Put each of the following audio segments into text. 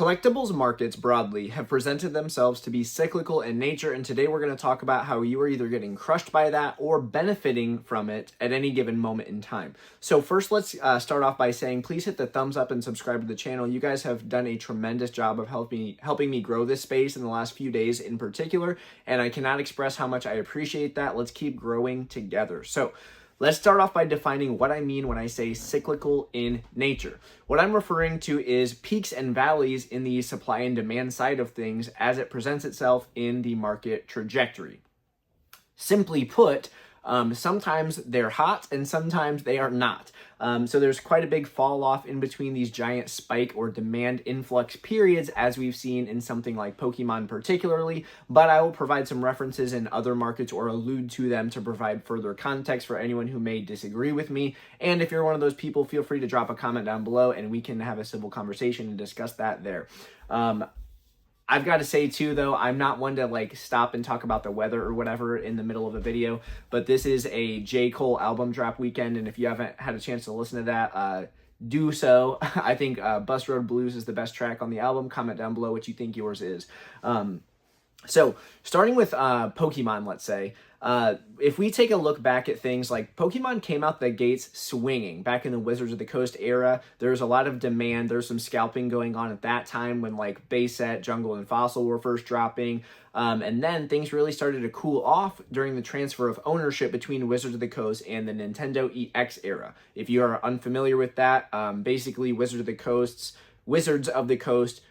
Collectibles markets broadly have presented themselves to be cyclical in nature, and today we're going to talk about how you are either getting crushed by that or benefiting from it at any given moment in time. So first, let's start off by saying please hit the thumbs up and subscribe to the channel. You guys have done a tremendous job of helping me grow this space in the last few days in particular, and I cannot express how much I appreciate that. Let's keep growing together. So let's start off by defining what I mean when I say cyclical in nature. What I'm referring to is peaks and valleys in the supply and demand side of things as it presents itself in the market trajectory. Simply put, sometimes they're hot and sometimes they are not. So there's quite a big fall off in between these giant spike or demand influx periods, as we've seen in something like Pokemon particularly, but I will provide some references in other markets or allude to them to provide further context for anyone who may disagree with me. And if you're one of those people, feel free to drop a comment down below and we can have a civil conversation and discuss that there. I've got to say too, though, I'm not one to stop and talk about the weather or whatever in the middle of a video, but this is a J. Cole album drop weekend, and if you haven't had a chance to listen to that, do so. I think Bus Road Blues is the best track on the album. Comment down below what you think yours is. So starting with Pokemon, let's say, if we take a look back at things like Pokemon came out the gates swinging back in the Wizards of the Coast era. There's a lot of demand. There's some scalping going on at that time when base set, jungle, and fossil were first dropping. And then things really started to cool off during the transfer of ownership between Wizards of the Coast and the Nintendo EX era. If you are unfamiliar with that, basically Wizards of the Coast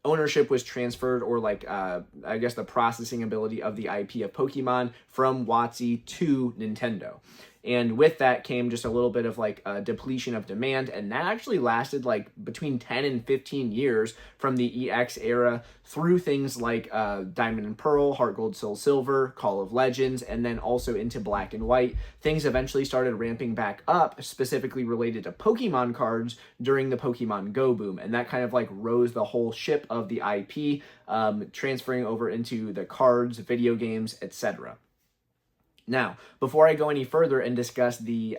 ownership was transferred, or I guess the processing ability of the IP of Pokemon from WotC to Nintendo. And with that came just a little bit of a depletion of demand, and that actually lasted between 10 and 15 years from the EX era through things like Diamond and Pearl, Heart Gold, Soul Silver, Call of Legends, and then also into Black and White. Things eventually started ramping back up, specifically related to Pokemon cards during the Pokemon Go boom, and that kind of rose the whole ship of the IP, transferring over into the cards, video games, etc. Now, before I go any further and discuss the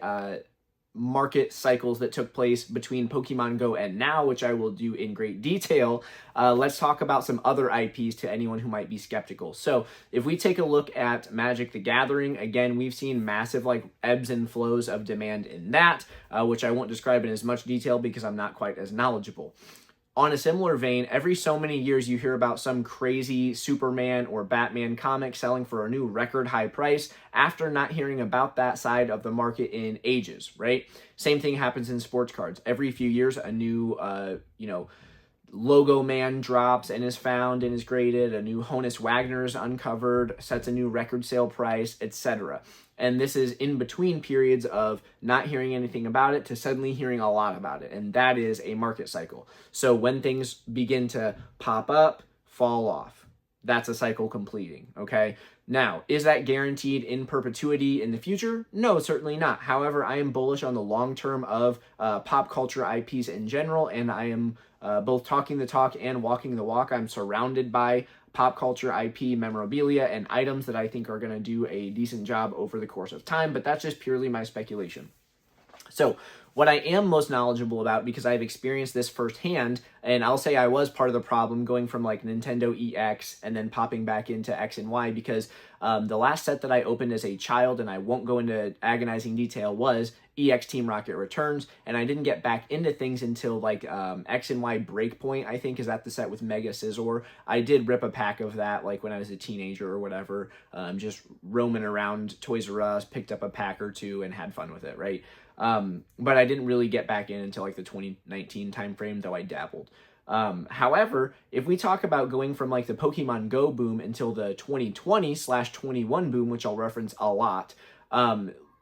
market cycles that took place between Pokemon Go and now, which I will do in great detail, let's talk about some other IPs to anyone who might be skeptical. So if we take a look at Magic the Gathering, again, we've seen massive ebbs and flows of demand in that, which I won't describe in as much detail because I'm not quite as knowledgeable. On a similar vein, every so many years you hear about some crazy Superman or Batman comic selling for a new record high price after not hearing about that side of the market in ages, right? Same thing happens in sports cards. Every few years, a new, Logo Man drops and is found and is graded. A new Honus Wagner is uncovered, sets a new record sale price, etc. And this is in between periods of not hearing anything about it to suddenly hearing a lot about it. And that is a market cycle. So when things begin to pop up, fall off, that's a cycle completing, okay? Now, is that guaranteed in perpetuity in the future? No, certainly not. However, I am bullish on the long term of pop culture IPs in general, and I am both talking the talk and walking the walk. I'm surrounded by pop culture IP memorabilia and items that I think are going to do a decent job over the course of time, but that's just purely my speculation. So what I am most knowledgeable about, because I've experienced this firsthand, and I'll say I was part of the problem going from Nintendo EX and then popping back into X and Y, because the last set that I opened as a child, and I won't go into agonizing detail, was EX Team Rocket Returns, and I didn't get back into things until X and Y Breakpoint, I think, is that the set with Mega Scizor. I did rip a pack of that when I was a teenager or whatever, just roaming around Toys R Us, picked up a pack or two and had fun with it, right? But I didn't really get back in until the 2019 timeframe, though I dabbled. However, if we talk about going from the Pokemon Go boom until the 2020/21 boom, which I'll reference a lot,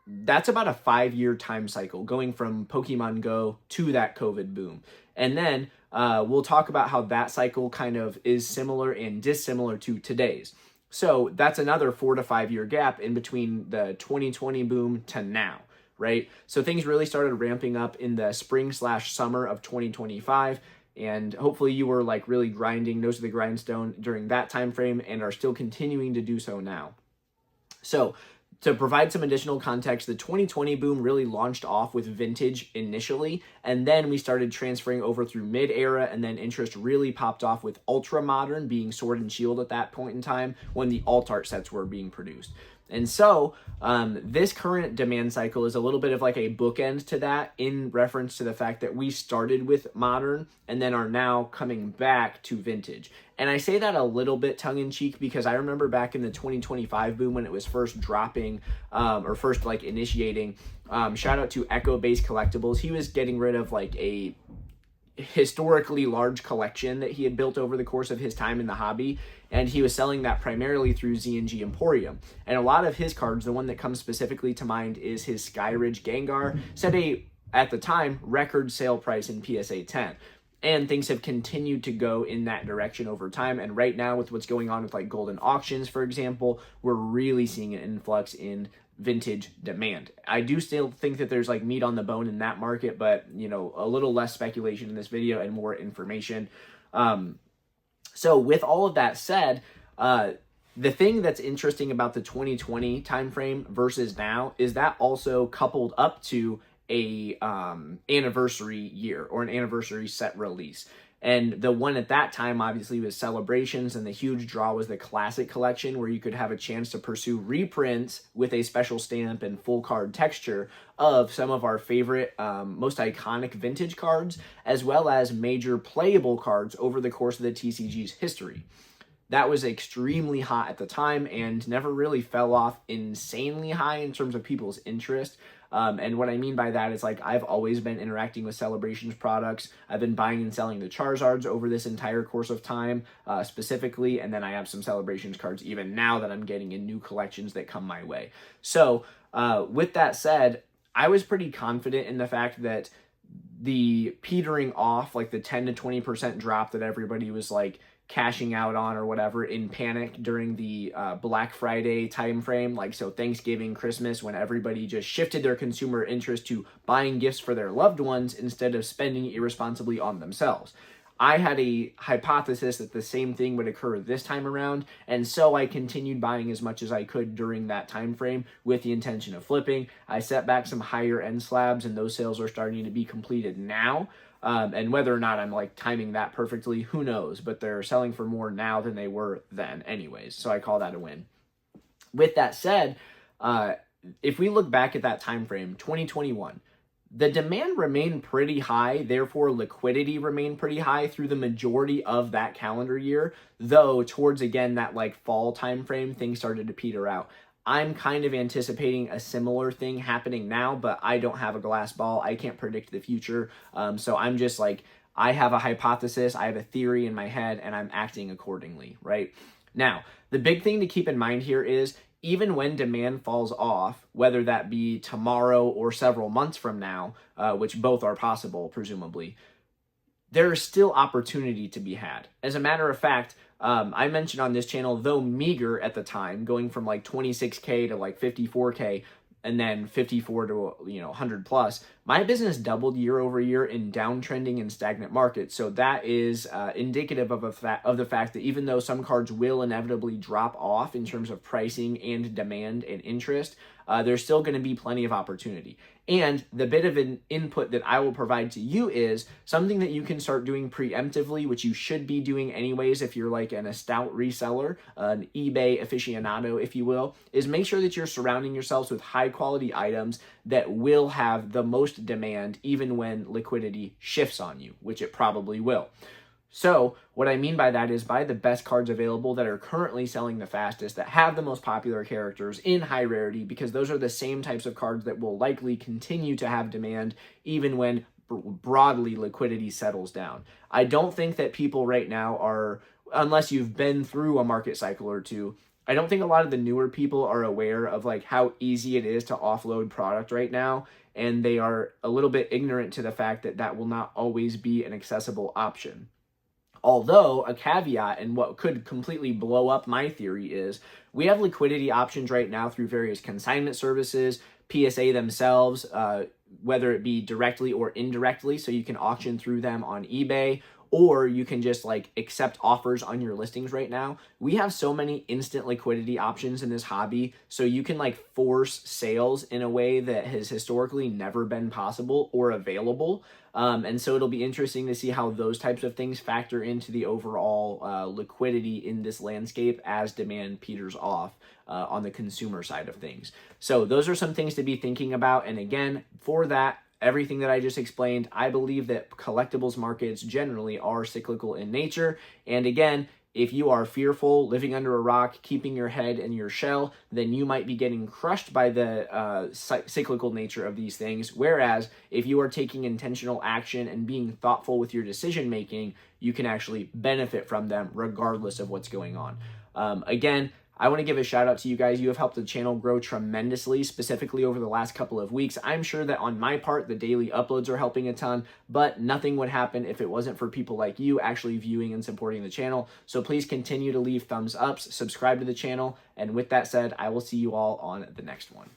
that's about a 5-year time cycle going from Pokemon Go to that COVID boom. And then we'll talk about how that cycle kind of is similar and dissimilar to today's. So that's another 4 to 5 year gap in between the 2020 boom to now, right? So things really started ramping up in the spring/summer of 2025. And hopefully you were really grinding nose to the grindstone during that time frame and are still continuing to do so now. So To provide some additional context, the 2020 boom really launched off with vintage initially, and then we started transferring over through mid-era, and then interest really popped off with ultra modern being Sword and Shield at that point in time when the alt art sets were being produced. And so this current demand cycle is a little bit of like a bookend to that, in reference to the fact that we started with modern and then are now coming back to vintage. And I say that a little bit tongue-in-cheek because I remember back in the 2025 boom when it was first dropping or first like initiating, shout out to Echo-based Collectibles. He was getting rid of like a historically large collection that he had built over the course of his time in the hobby, and he was selling that primarily through Z&G Emporium. And a lot of his cards, the one that comes specifically to mind is his Skyridge Gengar, set a, at the time, record sale price in PSA 10. And things have continued to go in that direction over time. And right now, with what's going on with like golden auctions, for example, we're really seeing an influx in vintage demand. I do still think that there's like meat on the bone in that market, but you know, a little less speculation in this video and more information. So with all of that said, the thing that's interesting about the 2020 timeframe versus now is that also coupled up to a anniversary year or an anniversary set release. And the one at that time obviously was Celebrations, and the huge draw was the Classic Collection, where you could have a chance to pursue reprints with a special stamp and full card texture of some of our favorite, most iconic vintage cards, as well as major playable cards over the course of the TCG's history. That was extremely hot at the time and never really fell off insanely high in terms of people's interest. And what I mean by that is, like, I've always been interacting with Celebrations products. I've been buying and selling the Charizards over this entire course of time, specifically, and then I have some Celebrations cards even now that I'm getting in new collections that come my way. So with that said, I was pretty confident in the fact that the petering off, like the 10 to 20% drop that everybody was like cashing out on or whatever in panic during the Black Friday time frame, like so Thanksgiving, Christmas, when everybody just shifted their consumer interest to buying gifts for their loved ones instead of spending irresponsibly on themselves. I had a hypothesis that the same thing would occur this time around, and so I continued buying as much as I could during that time frame with the intention of flipping. I set back some higher end slabs, and those sales are starting to be completed now. And whether or not I'm like timing that perfectly, who knows, but they're selling for more now than they were then anyways. So I call that a win. With that said, if we look back at that time frame, 2021, the demand remained pretty high, therefore liquidity remained pretty high through the majority of that calendar year, though towards, again, that like fall time frame, things started to peter out. I'm kind of anticipating a similar thing happening now, but I don't have a glass ball. I can't predict the future. So I'm just like, I have a hypothesis, I have a theory in my head, and I'm acting accordingly, right? Now, the big thing to keep in mind here is, even when demand falls off, whether that be tomorrow or several months from now, which both are possible, presumably, there is still opportunity to be had. As a matter of fact, I mentioned on this channel, though meager at the time, going from like 26K to like 54K, and then 54 to 100 plus, my business doubled year over year in downtrending and stagnant markets. So that is indicative of the fact that even though some cards will inevitably drop off in terms of pricing and demand and interest, there's still going to be plenty of opportunity. And the bit of an input that I will provide to you is something that you can start doing preemptively, which you should be doing anyways if you're like an stout reseller, an eBay aficionado, if you will, is make sure that you're surrounding yourselves with high quality items that will have the most demand even when liquidity shifts on you, which it probably will. So what I mean by that is buy the best cards available that are currently selling the fastest, that have the most popular characters in high rarity, because those are the same types of cards that will likely continue to have demand even when broadly liquidity settles down. I don't think that people right now are, unless you've been through a market cycle or two, I don't think a lot of the newer people are aware of like how easy it is to offload product right now, and they are a little bit ignorant to the fact that that will not always be an accessible option. Although a caveat, and what could completely blow up my theory, is we have liquidity options right now through various consignment services, PSA themselves, whether it be directly or indirectly, so you can auction through them on eBay, or you can just like accept offers on your listings right now. We have so many instant liquidity options in this hobby, so you can like force sales in a way that has historically never been possible or available. And so it'll be interesting to see how those types of things factor into the overall liquidity in this landscape as demand peters off on the consumer side of things. So those are some things to be thinking about. And again, for that, everything that I just explained, I believe that collectibles markets generally are cyclical in nature. And again, if you are fearful, living under a rock, keeping your head in your shell, then you might be getting crushed by the cyclical nature of these things. Whereas if you are taking intentional action and being thoughtful with your decision making, you can actually benefit from them regardless of what's going on. Again, I want to give a shout out to you guys. You have helped the channel grow tremendously, specifically over the last couple of weeks. I'm sure that on my part, the daily uploads are helping a ton, but nothing would happen if it wasn't for people like you actually viewing and supporting the channel. So please continue to leave thumbs ups, subscribe to the channel, and with that said, I will see you all on the next one.